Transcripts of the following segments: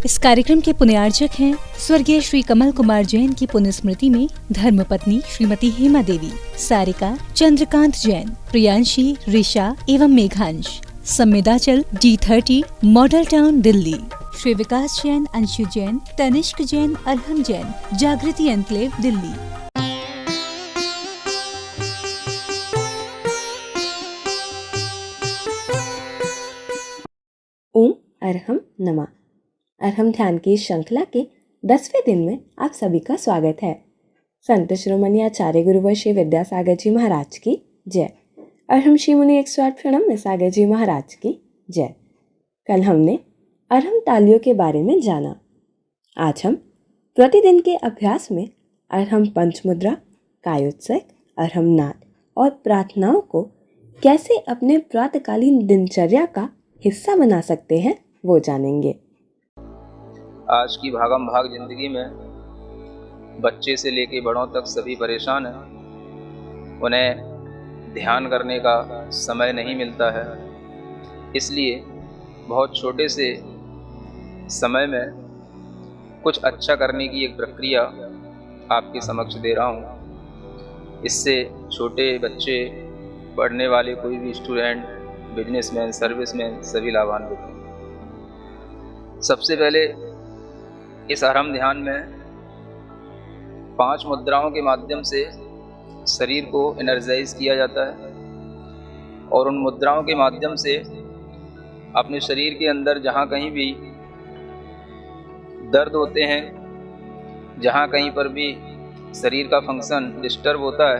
इस कार्यक्रम के पुण्यार्चक हैं स्वर्गीय श्री कमल कुमार जैन की पुण्य स्मृति में धर्मपत्नी श्रीमती हेमा देवी, सारिका, चंद्रकांत जैन, प्रियांशी, ऋषा एवं Meghansh. Samvedachal D30 Model Town Delhi. Shri Vikas Jain, Anshu Jain, Tanishk Jain, Arham Jain, Jagriti enclave Delhi. ओम अरहम नमः। अरहम ध्यान की श्रृंखला के 10वें दिन में आप सभी का स्वागत है। संत शिरोमणि आचार्य गुरुवर श्री विद्यासागर जी महाराज की जय। अरहम श्री मुनि 108 प्रणम सागर जी महाराज की जय। कल हमने अरहम तालियों के बारे में जाना। आज हम प्रतिदिन के अभ्यास में अरहम पंचमुद्रा, कायोत्सक, अरहम नाद और प्रार्थनाओं को कैसे अपने प्रातःकालीन दिनचर्या का हिस्सा बना सकते हैं वो जानेंगे। आज की भागम भाग जिंदगी में बच्चे से लेके बड़ों तक सभी परेशान हैं। उन्हें ध्यान करने का समय नहीं मिलता है, इसलिए बहुत छोटे से समय में कुछ अच्छा करने की एक प्रक्रिया आपके समक्ष दे रहा हूँ। इससे छोटे बच्चे, पढ़ने वाले कोई भी स्टूडेंट, बिजनेसमैन, सर्विसमैन सभी लाभान्वित हैं। सबसे पहले इस अरहम ध्यान में 5 मुद्राओं के माध्यम से शरीर को एनर्जाइज किया जाता है और उन मुद्राओं के माध्यम से अपने शरीर के अंदर जहाँ कहीं भी दर्द होते हैं, जहाँ कहीं पर भी शरीर का फंक्शन डिस्टर्ब होता है,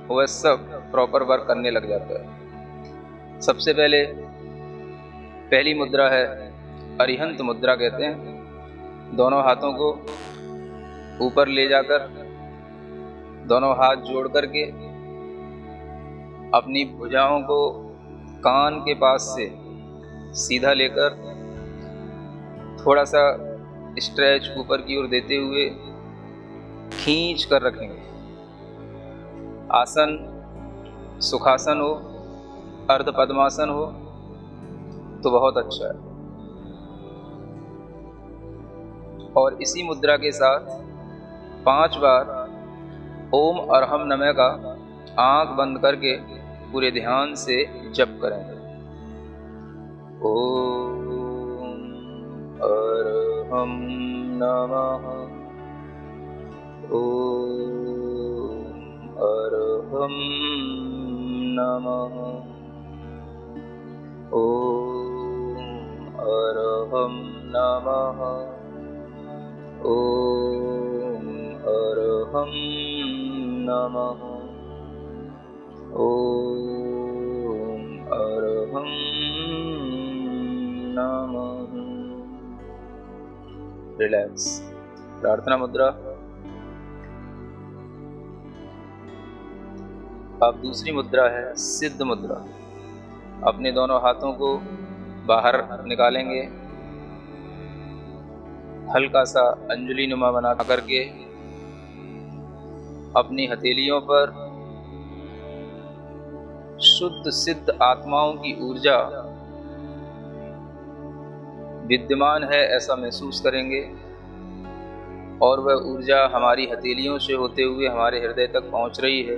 वह सब प्रॉपर वर्क करने लग जाता है। सबसे पहली मुद्रा है अरिहंत मुद्रा कहते हैं। दोनों हाथों को ऊपर ले जाकर दोनों हाथ जोड़ करके अपनी भुजाओं को कान के पास से सीधा लेकर थोड़ा सा स्ट्रेच ऊपर की ओर देते हुए खींच कर रखेंगे। आसन सुखासन हो, अर्ध पद्मासन हो तो बहुत अच्छा है। और इसी मुद्रा के साथ 5 बार ओम अरहम नमः का आंख बंद करके पूरे ध्यान से जप करेंगे। ओम अरहम नमः, ओम अरहम नमः, ओम अरहम नमः, ओम अरहम नमः, ओम अरहम नमः। रिलैक्स। प्रार्थना मुद्रा। अब दूसरी मुद्रा है सिद्ध मुद्रा। अपने दोनों हाथों को बाहर निकालेंगे, हल्का सा अंजलि नुमा बना करके अपनी हथेलियों पर शुद्ध सिद्ध आत्माओं की ऊर्जा विद्यमान है ऐसा महसूस करेंगे और वह ऊर्जा हमारी हथेलियों से होते हुए हमारे हृदय तक पहुंच रही है,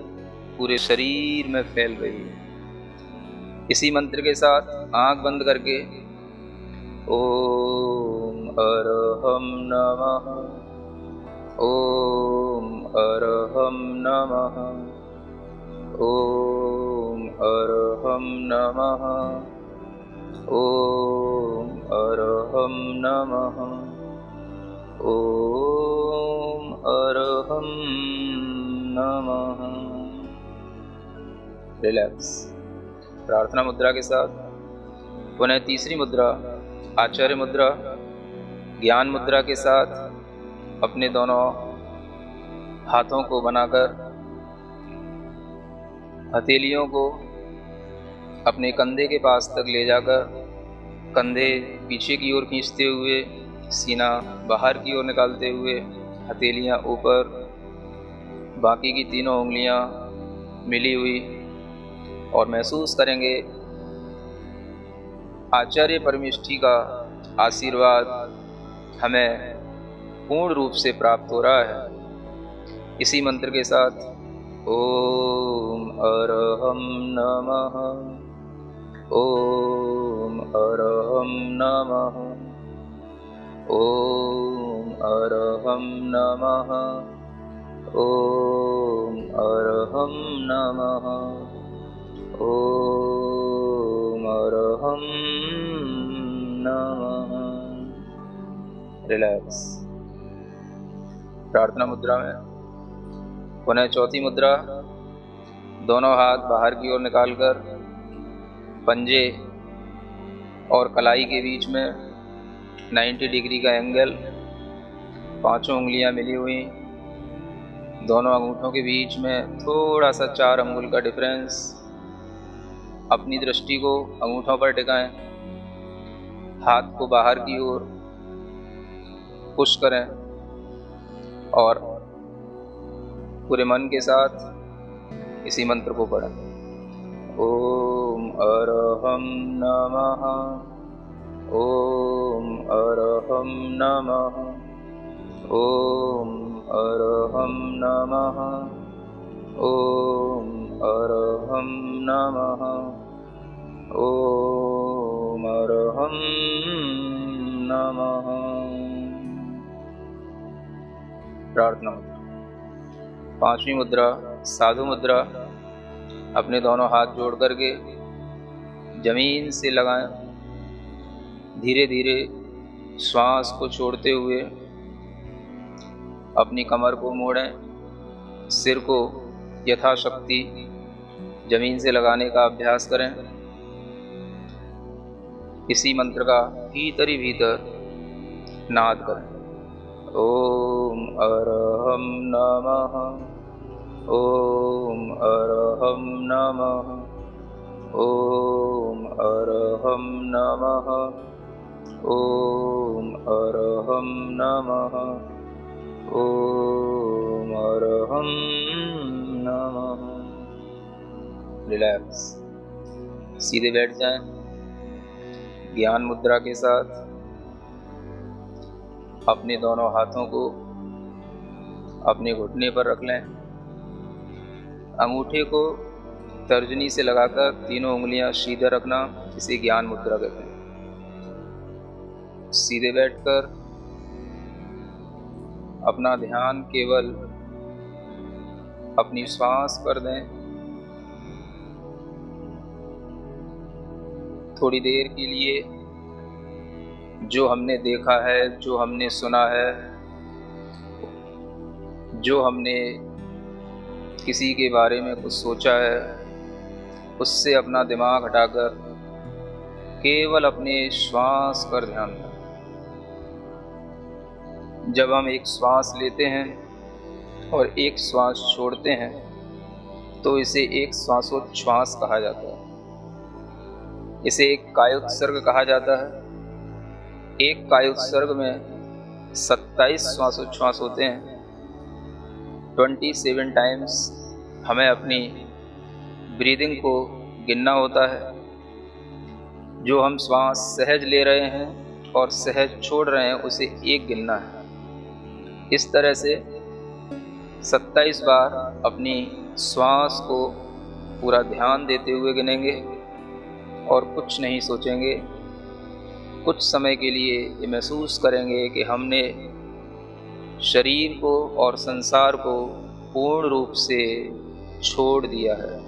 पूरे शरीर में फैल रही है। इसी मंत्र के साथ आंख बंद करके ओम अरहम नमः, ओम अरहम नमः, ओम अरहम नमः, ओम अरहम नमः, ओम अरहम नमः। रिलैक्स। प्रार्थना मुद्रा के साथ पुनः तीसरी मुद्रा आचार्य मुद्रा, ज्ञान मुद्रा के साथ अपने दोनों हाथों को बनाकर हथेलियों को अपने कंधे के पास तक ले जाकर कंधे पीछे की ओर खींचते हुए, सीना बाहर की ओर निकालते हुए, हथेलियां ऊपर, बाकी की तीनों उंगलियां मिली हुई, और महसूस करेंगे आचार्य परमेष्ठी का आशीर्वाद हमें पूर्ण रूप से प्राप्त हो रहा है। इसी मंत्र के साथ ओम अरहम नमः, ओम अरहम नमः, ओम अरहम नमः, ओम अरहम नमः, ओम अरहम नमः। रिलैक्स। प्रार्थना मुद्रा में पुनः चौथी मुद्रा, दोनों हाथ बाहर की ओर निकालकर पंजे और कलाई के बीच में 90 डिग्री का एंगल, पांचों उंगलियां मिली हुई, दोनों अंगूठों के बीच में थोड़ा सा 4 अंगुल का डिफरेंस। अपनी दृष्टि को अंगूठों पर टिकाएं, हाथ को बाहर की ओर पुश करें और पूरे मन के साथ इसी मंत्र को पढ़ें। ओम अरहम नमः, ओम अरहम नमः, ओम अरहम नमः, ओम अरहम नमः, ओम अरहम नमः। प्रार्थना मुद्रा। पांचवी मुद्रा साधु मुद्रा। अपने दोनों हाथ जोड़ करके जमीन से लगाएं। धीरे धीरे श्वास को छोड़ते हुए अपनी कमर को मोड़ें, सिर को यथाशक्ति जमीन से लगाने का अभ्यास करें। इसी मंत्र का भीतर ही भीतर नाद करें। ओम अरहम नमः, ओम अरहम नमः, ओम अरहम नमः, ओम अरहम नमः, ओम अरहम नमः। रिलैक्स। सीधे बैठ जाएं। ज्ञान मुद्रा के साथ अपने दोनों हाथों को अपने घुटने पर रख लें। अंगूठे को तर्जनी से लगाकर तीनों उंगलियां सीधे रखना, इसे ज्ञान मुद्रा कहते हैं। सीधे बैठकर अपना ध्यान केवल अपनी श्वास पर दें। थोड़ी देर के लिए जो हमने देखा है, जो हमने सुना है, जो हमने किसी के बारे में कुछ सोचा है, उससे अपना दिमाग हटाकर केवल अपने श्वास पर ध्यान दें। जब हम एक श्वास लेते हैं और एक श्वास छोड़ते हैं तो इसे एक श्वासोच्छ्वास कहा जाता है। इसे एक कायोत्सर्ग कहा जाता है। एक कायोत्सर्ग में 27 श्वासोच्छ्वास होते हैं। 27 टाइम्स हमें अपनी ब्रीदिंग को गिनना होता है। जो हम श्वास सहज ले रहे हैं और सहज छोड़ रहे हैं उसे एक गिनना है। इस तरह से 27 बार अपनी श्वास को पूरा ध्यान देते हुए गिनेंगे और कुछ नहीं सोचेंगे। कुछ समय के लिए ये महसूस करेंगे कि हमने शरीर को और संसार को पूर्ण रूप से छोड़ दिया है।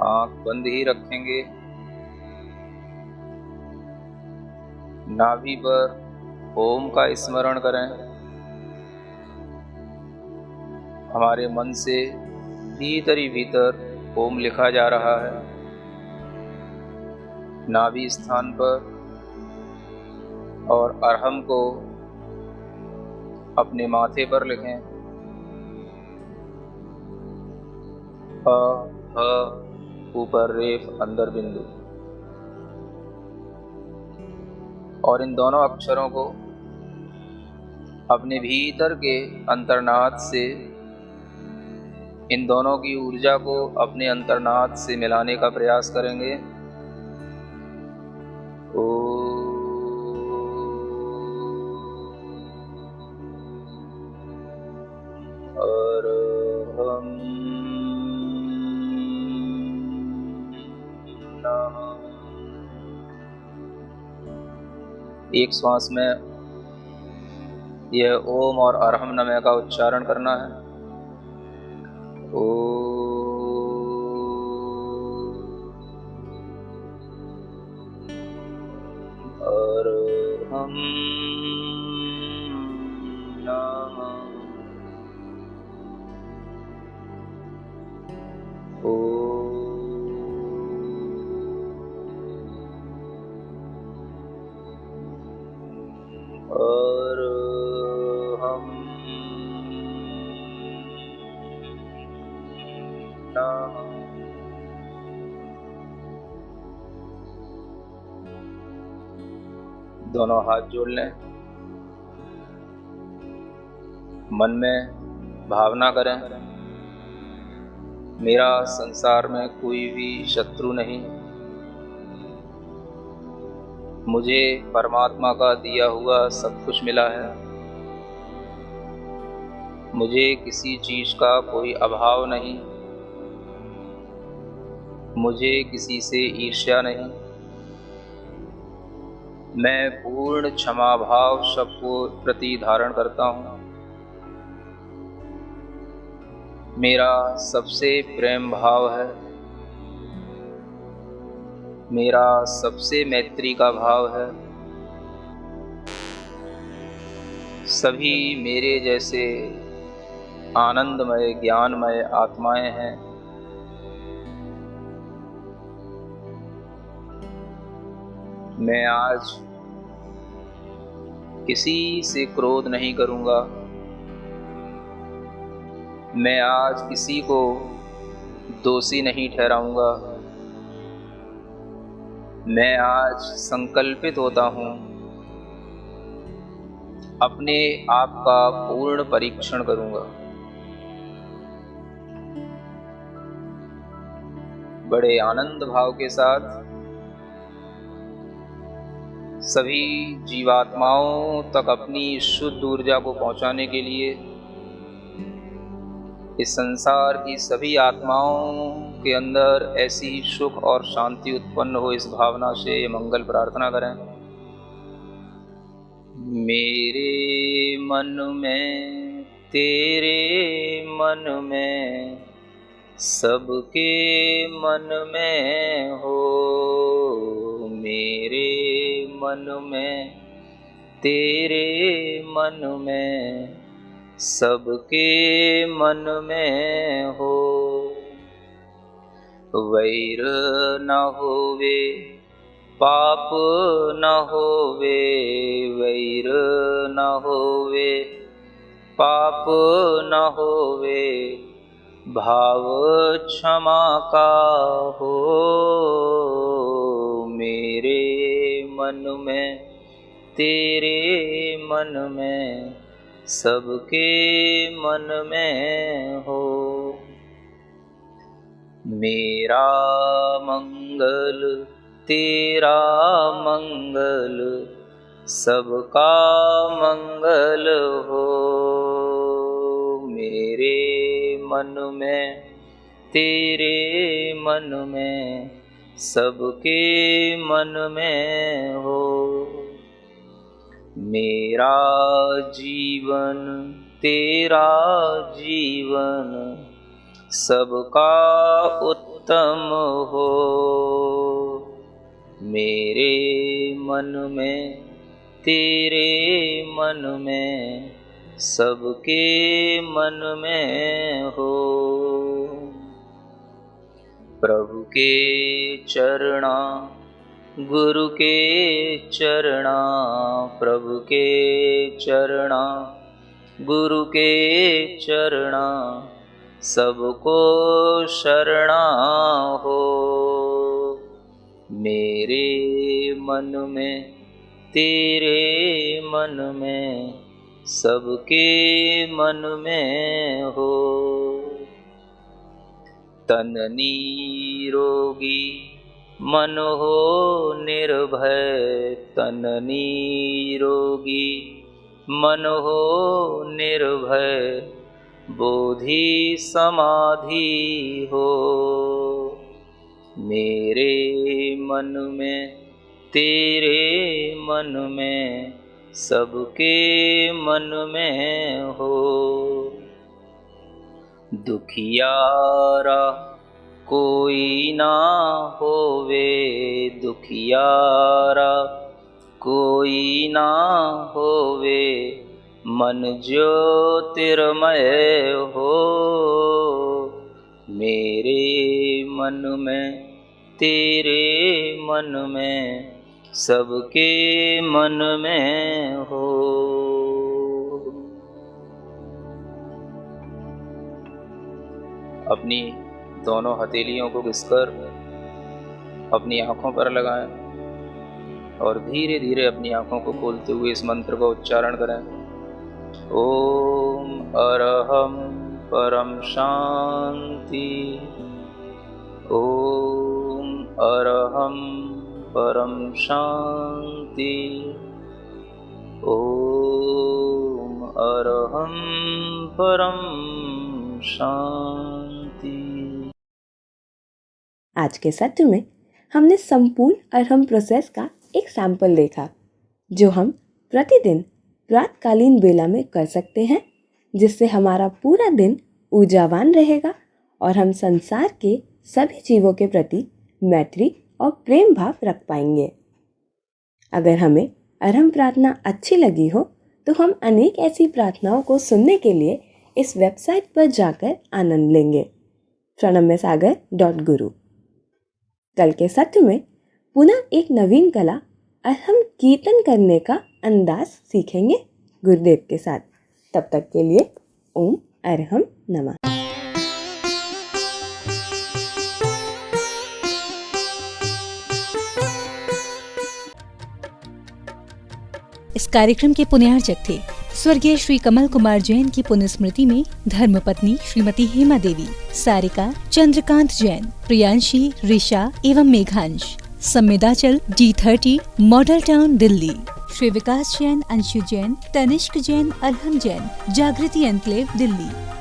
आंख बंद ही रखेंगे। नाभि पर ओम का स्मरण करें। हमारे मन से भीतर ही भीतर ओम लिखा जा रहा है। नाभि स्थान पर और अरहम को अपने माथे पर लिखें। ह ऊपर रेफ अंदर बिंदु। और इन दोनों अक्षरों को अपने भीतर के अंतर्नाद से, इन दोनों की ऊर्जा को अपने अंतर्नाद से मिलाने का प्रयास करेंगे। एक श्वास में यह ओम और अरहम नमः का उच्चारण करना है। अरहम नमः। दोनों हाथ जोड़ लें। मन में भावना करें, मेरा संसार में कोई भी शत्रु नहीं। मुझे परमात्मा का दिया हुआ सब कुछ मिला है। मुझे किसी चीज का कोई अभाव नहीं। मुझे किसी से ईर्ष्या नहीं। मैं पूर्ण क्षमा भाव सबको प्रति धारण करता हूँ। मेरा सबसे प्रेम भाव है। मेरा सबसे मैत्री का भाव है। सभी मेरे जैसे आनंदमय ज्ञानमय आत्माएं हैं। मैं आज किसी से क्रोध नहीं करूंगा। मैं आज किसी को दोषी नहीं ठहराऊंगा। मैं आज संकल्पित होता हूं अपने आप का पूर्ण परीक्षण करूंगा। बड़े आनंद भाव के साथ सभी जीवात्माओं तक अपनी शुद्ध ऊर्जा को पहुंचाने के लिए इस संसार की सभी आत्माओं के अंदर ऐसी सुख और शांति उत्पन्न हो, इस भावना से ये मंगल प्रार्थना करें। मेरे मन में तेरे मन में सबके मन में हो। मेरे मन में तेरे मन में सबके मन में हो। वैर न होवे पाप न होवे। वैर न होवे पाप न होवे। भाव क्षमा का हो। मेरे मन में तेरे मन में सबके मन में हो। मेरा मंगल तेरा मंगल सबका मंगल हो। मेरे मन में तेरे मन में सबके मन में हो। मेरा जीवन तेरा जीवन सबका उत्तम हो। मेरे मन में तेरे मन में सबके मन में हो। प्रभु के चरणा गुरु के चरणा, प्रभु के चरणा गुरु के चरणा, सबको शरणा हो। मेरे मन में तेरे मन में सबके मन में हो। तन निरोगी मन हो निर्भय, तन निरोगी मन हो निर्भय, बोधि समाधि हो। मेरे मन में तेरे मन में सबके मन में हो। दुखियारा कोई ना होवे, दुखियारा कोई ना होवे, मन ज्योतिर्मय हो। मेरे मन में तेरे मन में सबके मन में हो। अपनी दोनों हथेलियों को घिसकर अपनी आँखों पर लगाएं और धीरे धीरे अपनी आँखों को खोलते हुए इस मंत्र का उच्चारण करें। ओम अरहम परम शांति, ओम अरहम परम शांति, ओम अरहम परम शांति। आज के सत्र में हमने संपूर्ण अरहम प्रोसेस का एक सैंपल देखा, जो हम प्रतिदिन प्रातकालीन बेला में कर सकते हैं, जिससे हमारा पूरा दिन ऊर्जावान रहेगा और हम संसार के सभी जीवों के प्रति मैत्री और प्रेम भाव रख पाएंगे। अगर हमें अरहम प्रार्थना अच्छी लगी हो तो हम अनेक ऐसी प्रार्थनाओं को सुनने के लिए इस वेबसाइट पर जाकर आनंद लेंगे, pranamyasagar.guru। कल के सत्र में पुनः एक नवीन कला अरहम कीर्तन करने का अंदाज सीखेंगे गुरुदेव के साथ। तब तक के लिए ओम अरहम नमः। इस कार्यक्रम के पुण्यार्चक थे स्वर्गीय श्री कमल कुमार जैन की पुण्यस्मृति में धर्मपत्नी श्रीमती हेमा देवी, सारिका चंद्रकांत जैन, प्रियांशी, ऋषा एवं Meghansh. Samvedachal D30, Model Town, Delhi. Shri Vikas Jain, Anshu Jain, Tanishk Jain, Arham Jain, Jagriti enclave, Delhi.